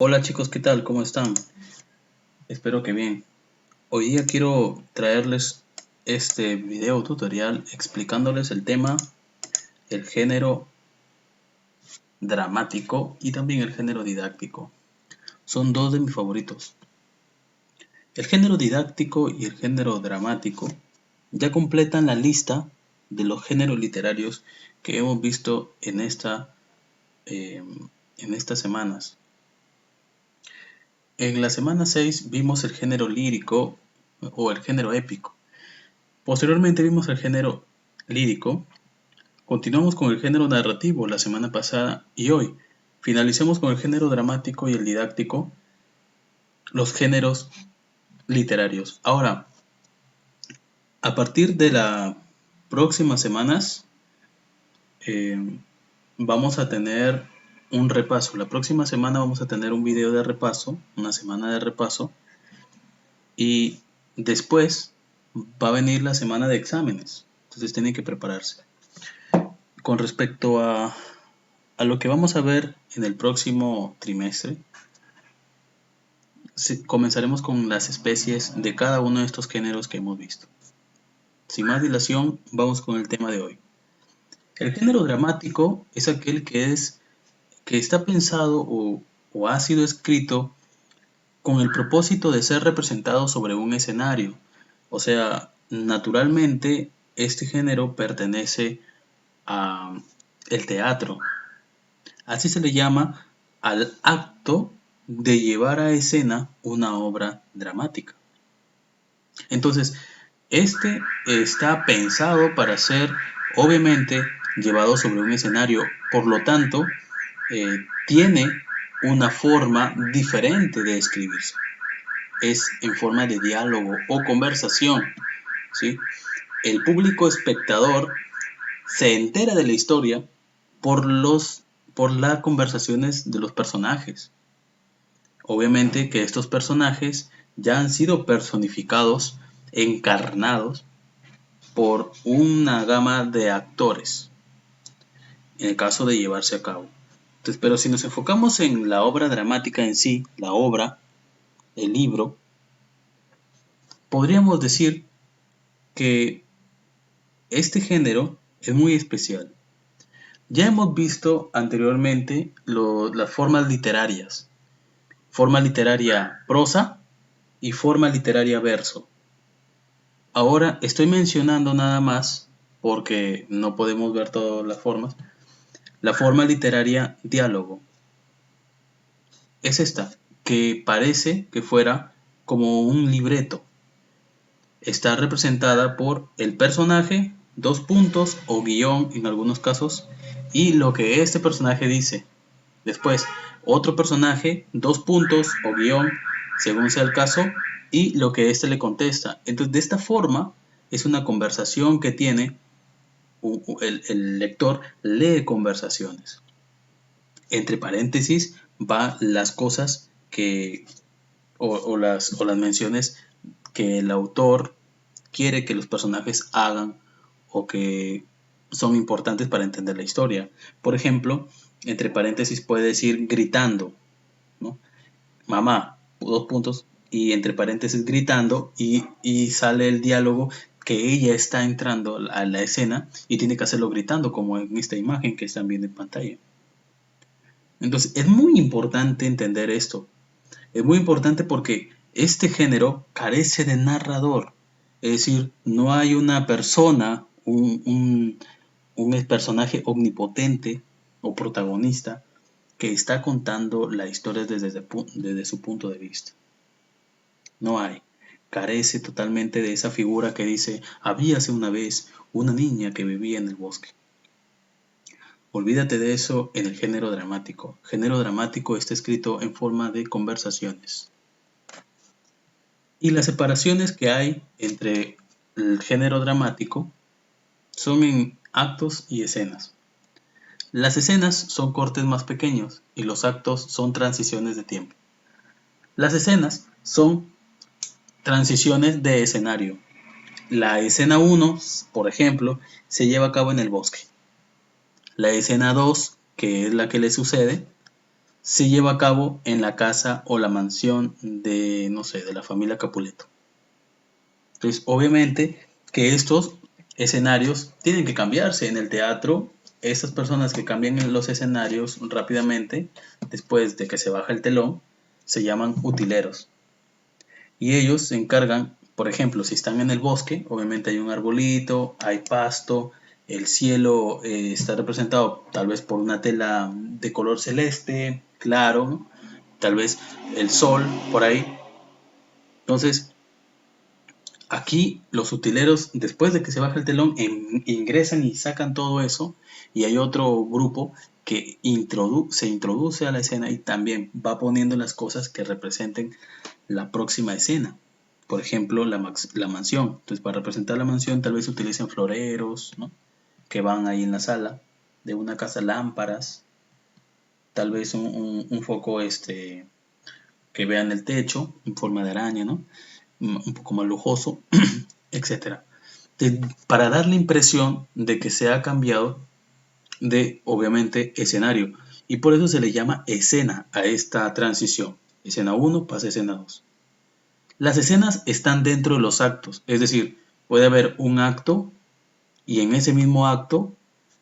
Hola chicos, ¿qué tal? ¿Cómo están? Espero que bien. Hoy día quiero traerles este video tutorial explicándoles el tema, el género dramático y también el género didáctico. Son dos de mis favoritos. El género didáctico y el género dramático ya completan la lista de los géneros literarios que hemos visto en estas semanas. En la semana 6 vimos el género lírico o el género épico. Posteriormente vimos el género lírico, continuamos con el género narrativo la semana pasada y hoy finalicemos con el género dramático y el didáctico, los géneros literarios. Ahora, a partir de las próximas semanas vamos a tener un repaso. La próxima semana vamos a tener un video de repaso, una semana de repaso, y después va a venir la semana de exámenes. Entonces tienen que prepararse. Con respecto a lo que vamos a ver en el próximo trimestre, comenzaremos con las especies de cada uno de estos géneros que hemos visto. Sin más dilación, vamos con el tema de hoy. El género dramático es aquel que está pensado o ha sido escrito con el propósito de ser representado sobre un escenario. O sea, naturalmente este género pertenece al teatro. Así se le llama al acto de llevar a escena una obra dramática. Entonces, este está pensado para ser, obviamente, llevado sobre un escenario. Por lo tanto, tiene una forma diferente de escribirse. Es en forma de diálogo o conversación, ¿sí? El público espectador se entera de la historia por las conversaciones de los personajes. Obviamente que estos personajes ya han sido personificados, encarnados por una gama de actores, en el caso de llevarse a cabo. Entonces, pero si nos enfocamos en la obra dramática en sí, la obra, el libro, podríamos decir que este género es muy especial. Ya hemos visto anteriormente las formas literarias. Forma literaria prosa y forma literaria verso. Ahora estoy mencionando nada más, porque no podemos ver todas las formas, la forma literaria diálogo. Es esta, que parece que fuera como un libreto. Está representada por el personaje, dos puntos o guión en algunos casos, y lo que este personaje dice. Después, otro personaje, dos puntos o guión, según sea el caso, y lo que éste le contesta. Entonces, de esta forma, es una conversación que tiene, el lector lee conversaciones. Entre paréntesis va las cosas que, o las menciones que el autor quiere que los personajes hagan o que son importantes para entender la historia. Por ejemplo, entre paréntesis puede decir gritando, ¿no? Mamá, dos puntos, y entre paréntesis gritando, y sale el diálogo que ella está entrando a la escena y tiene que hacerlo gritando, como en esta imagen que están viendo en pantalla. Entonces, es muy importante entender esto. Es muy importante porque este género carece de narrador. Es decir, no hay una persona, un personaje omnipotente o protagonista que está contando la historia desde su punto de vista. No hay. Carece totalmente de esa figura que dice, habíase una vez una niña que vivía en el bosque. Olvídate de eso en el género dramático. El género dramático está escrito en forma de conversaciones. Y las separaciones que hay entre el género dramático son en actos y escenas. Las escenas son cortes más pequeños y los actos son transiciones de tiempo. Las escenas son transiciones de escenario. La escena 1, por ejemplo, se lleva a cabo en el bosque. La escena 2, que es la que le sucede, se lleva a cabo en la casa o la mansión de, no sé, de la familia Capuleto. Entonces, obviamente que estos escenarios tienen que cambiarse en el teatro. Estas personas que cambian los escenarios rápidamente, después de que se baja el telón, se llaman utileros. Y ellos se encargan, por ejemplo, si están en el bosque, obviamente hay un arbolito, hay pasto, el cielo está representado tal vez por una tela de color celeste, claro, ¿no? Tal vez el sol por ahí. Entonces, aquí los utileros, después de que se baja el telón, ingresan y sacan todo eso, y hay otro grupo que se introduce a la escena y también va poniendo las cosas que representen la próxima escena. Por ejemplo, la mansión. Entonces, para representar la mansión, tal vez utilicen floreros, ¿no? Que van ahí en la sala de una casa, lámparas, tal vez un foco que vean el techo en forma de araña, ¿no? Un poco más lujoso, etcétera. Para dar la impresión de que se ha cambiado de, obviamente, escenario. Y por eso se le llama escena a esta transición. Escena 1 pasa a escena 2. Las escenas están dentro de los actos, es decir, puede haber un acto y en ese mismo acto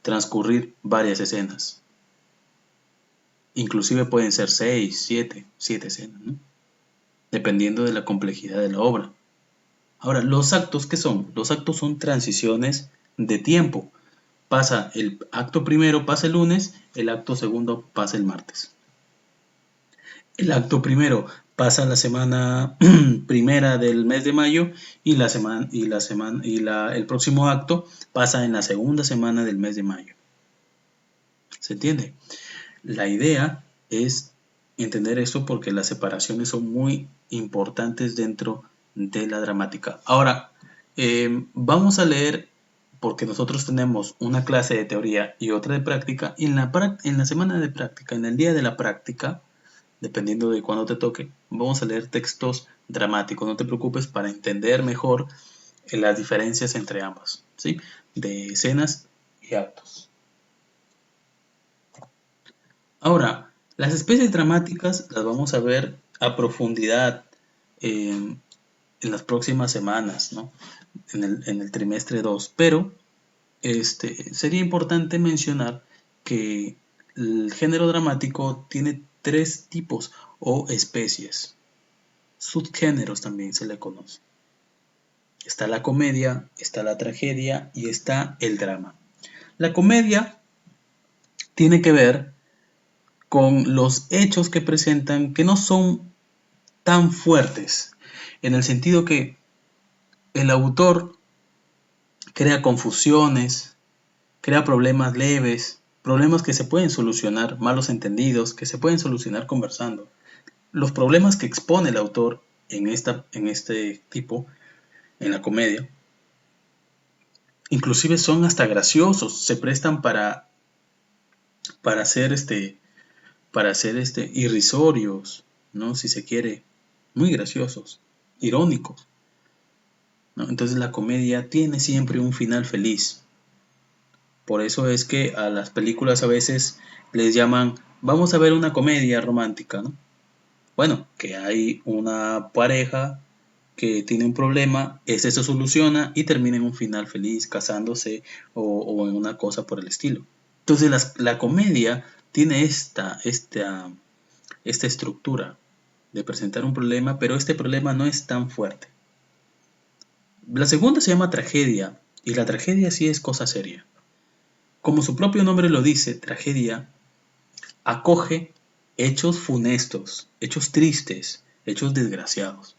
transcurrir varias escenas. Inclusive pueden ser 6, 7 escenas, ¿no? Dependiendo de la complejidad de la obra. Ahora, ¿los actos qué son? Los actos son transiciones de tiempo. Pasa el acto primero, pasa el lunes, el acto segundo pasa el martes. El acto primero pasa la semana primera del mes de mayo y el próximo acto pasa en la segunda semana del mes de mayo. ¿Se entiende? La idea es entender esto porque las separaciones son muy importantes dentro de la dramática. Ahora, vamos a leer, porque nosotros tenemos una clase de teoría y otra de práctica. Y en la semana de práctica, en el día de la práctica, dependiendo de cuándo te toque, vamos a leer textos dramáticos. No te preocupes para entender mejor las diferencias entre ambas, ¿sí? De escenas y actos. Ahora, las especies dramáticas las vamos a ver a profundidad en las próximas semanas, ¿no? En el trimestre 2, pero sería importante mencionar que el género dramático tiene 3 tipos o especies. Subgéneros también se le conoce. Está la comedia, está la tragedia y está el drama. La comedia tiene que ver con los hechos que presentan que no son tan fuertes, en el sentido que el autor crea confusiones, crea problemas leves, problemas que se pueden solucionar, malos entendidos, que se pueden solucionar conversando. Los problemas que expone el autor en este tipo, en la comedia, inclusive son hasta graciosos, se prestan para ser irrisorios, ¿no? Si se quiere, muy graciosos, irónicos, ¿no? Entonces la comedia tiene siempre un final feliz. Por eso es que a las películas a veces les llaman, vamos a ver una comedia romántica, ¿no? Bueno, que hay una pareja que tiene un problema, ese se soluciona y termina en un final feliz, casándose o en una cosa por el estilo. Entonces la comedia tiene esta estructura de presentar un problema, pero este problema no es tan fuerte. La segunda se llama tragedia, y la tragedia sí es cosa seria. Como su propio nombre lo dice, tragedia acoge hechos funestos, hechos tristes, hechos desgraciados.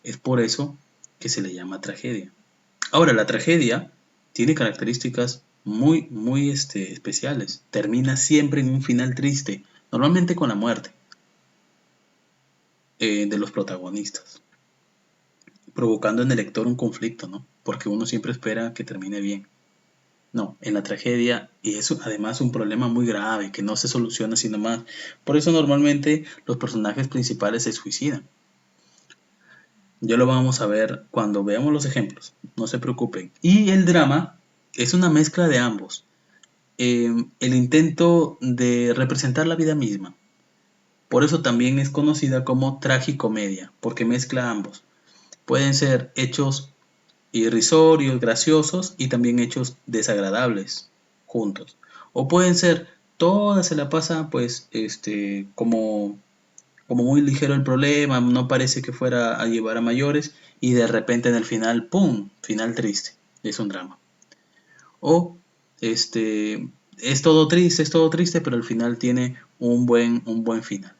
Es por eso que se le llama tragedia. Ahora, la tragedia tiene características muy especiales. Termina siempre en un final triste, normalmente con la muerte de los protagonistas, provocando en el lector un conflicto, ¿no? Porque uno siempre espera que termine bien. No, en la tragedia, y es además un problema muy grave que no se soluciona sino más. Por eso normalmente los personajes principales se suicidan. Ya lo vamos a ver cuando veamos los ejemplos, no se preocupen. Y el drama es una mezcla de ambos. El intento de representar la vida misma, Por eso también es conocida como tragicomedia, porque mezcla ambos. Pueden ser hechos irrisorios, graciosos y también hechos desagradables juntos. O pueden ser, toda se la pasa pues como muy ligero el problema, no parece que fuera a llevar a mayores y de repente en el final, ¡pum! Final triste. Es un drama. O es todo triste, pero al final tiene un buen final.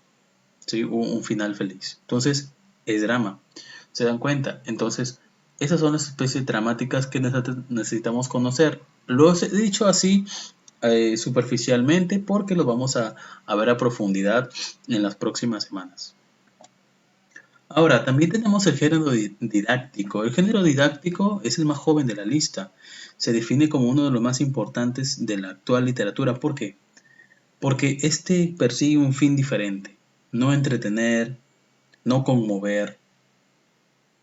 ¿Sí? Un final feliz. Entonces, es drama. ¿Se dan cuenta? Entonces, esas son las especies dramáticas que necesitamos conocer. Lo he dicho así superficialmente porque lo vamos a ver a profundidad en las próximas semanas. Ahora, también tenemos el género didáctico. El género didáctico es el más joven de la lista. Se define como uno de los más importantes de la actual literatura. ¿Por qué? Porque este persigue un fin diferente. No entretener, no conmover,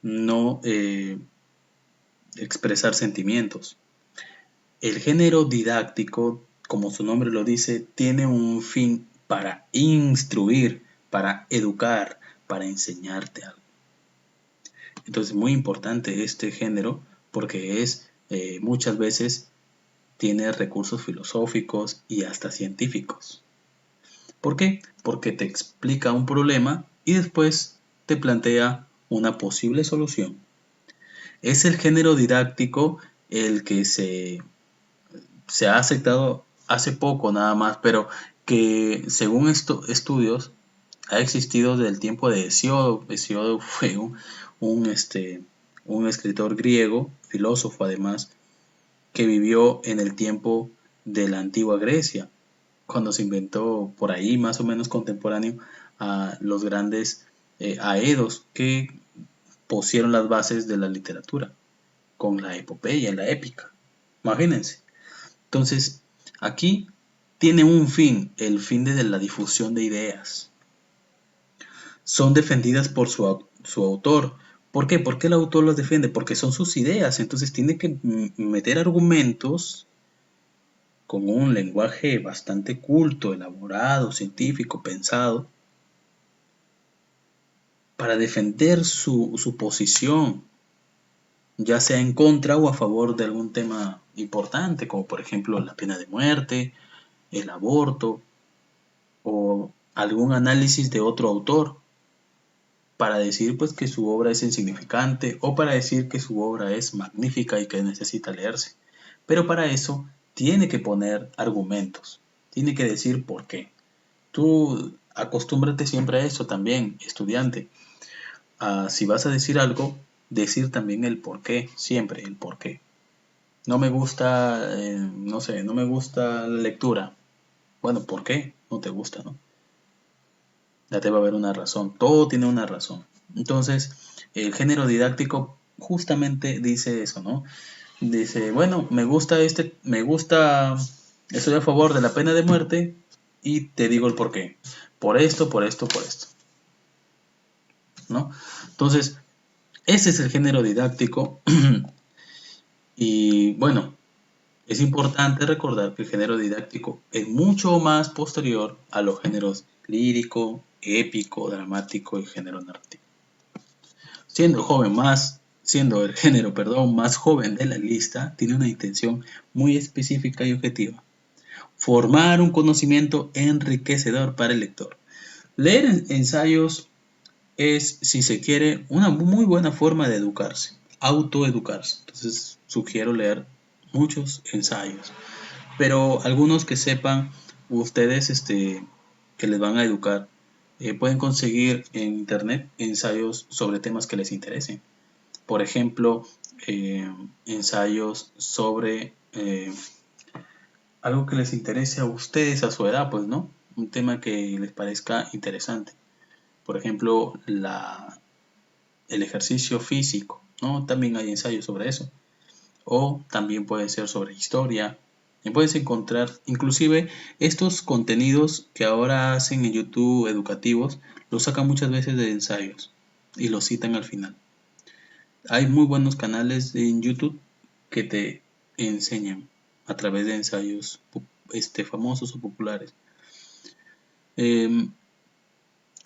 no expresar sentimientos. El género didáctico, como su nombre lo dice, tiene un fin para instruir, para educar, para enseñarte algo. Entonces, muy importante este género porque muchas veces tiene recursos filosóficos y hasta científicos. ¿Por qué? Porque te explica un problema y después te plantea una posible solución. Es el género didáctico el que se ha aceptado hace poco nada más, pero que según estudios ha existido desde el tiempo de Hesíodo. Hesíodo fue un escritor griego, filósofo además, que vivió en el tiempo de la antigua Grecia, cuando se inventó por ahí más o menos contemporáneo a los grandes aedos que pusieron las bases de la literatura con la epopeya, la épica. Imagínense. Entonces, aquí tiene un fin, el fin de la difusión de ideas. Son defendidas por su autor. ¿Por qué? ¿Por qué el autor las defiende? Porque son sus ideas. Entonces tiene que meter argumentos con un lenguaje bastante culto, elaborado, científico, pensado, para defender su posición, ya sea en contra o a favor de algún tema importante, como por ejemplo la pena de muerte, el aborto o algún análisis de otro autor, para decir pues que su obra es insignificante o para decir que su obra es magnífica y que necesita leerse. Pero para eso tiene que poner argumentos, tiene que decir por qué. Tú acostúmbrate siempre a eso también, estudiante. Si vas a decir algo, decir también el por qué, siempre el por qué. No me gusta, no sé, no me gusta la lectura. Bueno, ¿por qué no te gusta, no? Ya te va a haber una razón, todo tiene una razón. Entonces, el género didáctico justamente dice eso, ¿no? Dice, bueno, estoy a favor de la pena de muerte y te digo el por qué. Por esto, por esto, por esto, ¿no? Entonces, ese es el género didáctico y bueno, es importante recordar que el género didáctico es mucho más posterior a los géneros lírico, épico, dramático y género narrativo. Siendo el género, perdón, más joven de la lista, tiene una intención muy específica y objetiva: formar un conocimiento enriquecedor para el lector. Leer ensayos es, si se quiere, una muy buena forma de educarse, autoeducarse. Entonces, sugiero leer muchos ensayos, pero algunos que sepan ustedes que les van a educar. Pueden conseguir en internet ensayos sobre temas que les interesen. Por ejemplo, ensayos sobre algo que les interese a ustedes a su edad, pues, ¿no? Un tema que les parezca interesante. Por ejemplo, el ejercicio físico, ¿no? También hay ensayos sobre eso. O también puede ser sobre historia. Y puedes encontrar, inclusive, estos contenidos que ahora hacen en YouTube educativos, los sacan muchas veces de ensayos y los citan al final. Hay muy buenos canales en YouTube que te enseñan a través de ensayos famosos o populares.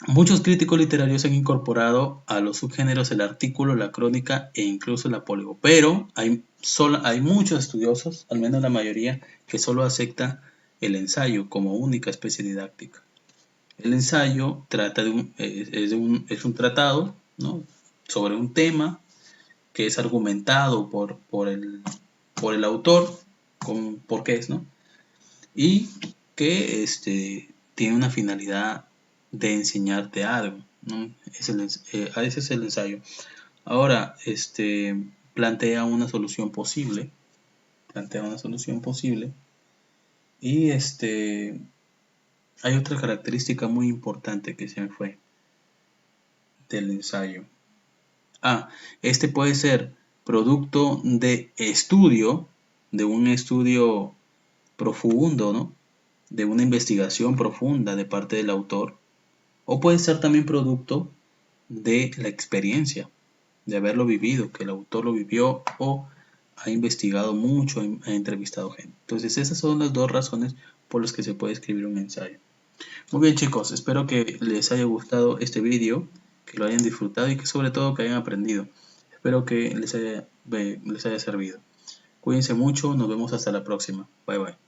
Muchos críticos literarios han incorporado a los subgéneros el artículo, la crónica e incluso el apólogo, pero hay muchos estudiosos, al menos la mayoría, que solo acepta el ensayo como única especie didáctica. El ensayo trata es un tratado, ¿no?, sobre un tema que es argumentado por el autor con porqués, ¿no? Y que tiene una finalidad de enseñarte algo, ¿no? Ese es el ensayo. Ahora, plantea una solución posible, plantea una solución posible y hay otra característica muy importante que se me fue del ensayo. Este puede ser producto de estudio, de un estudio profundo, ¿no?, de una investigación profunda de parte del autor, o puede ser también producto de la experiencia, de haberlo vivido, que el autor lo vivió o ha investigado mucho, ha entrevistado gente. Entonces esas son las dos razones por las que se puede escribir un ensayo. Muy bien, chicos, espero que les haya gustado este vídeo, que lo hayan disfrutado y que sobre todo que hayan aprendido. Espero que les haya servido. Cuídense mucho, nos vemos hasta la próxima. Bye bye.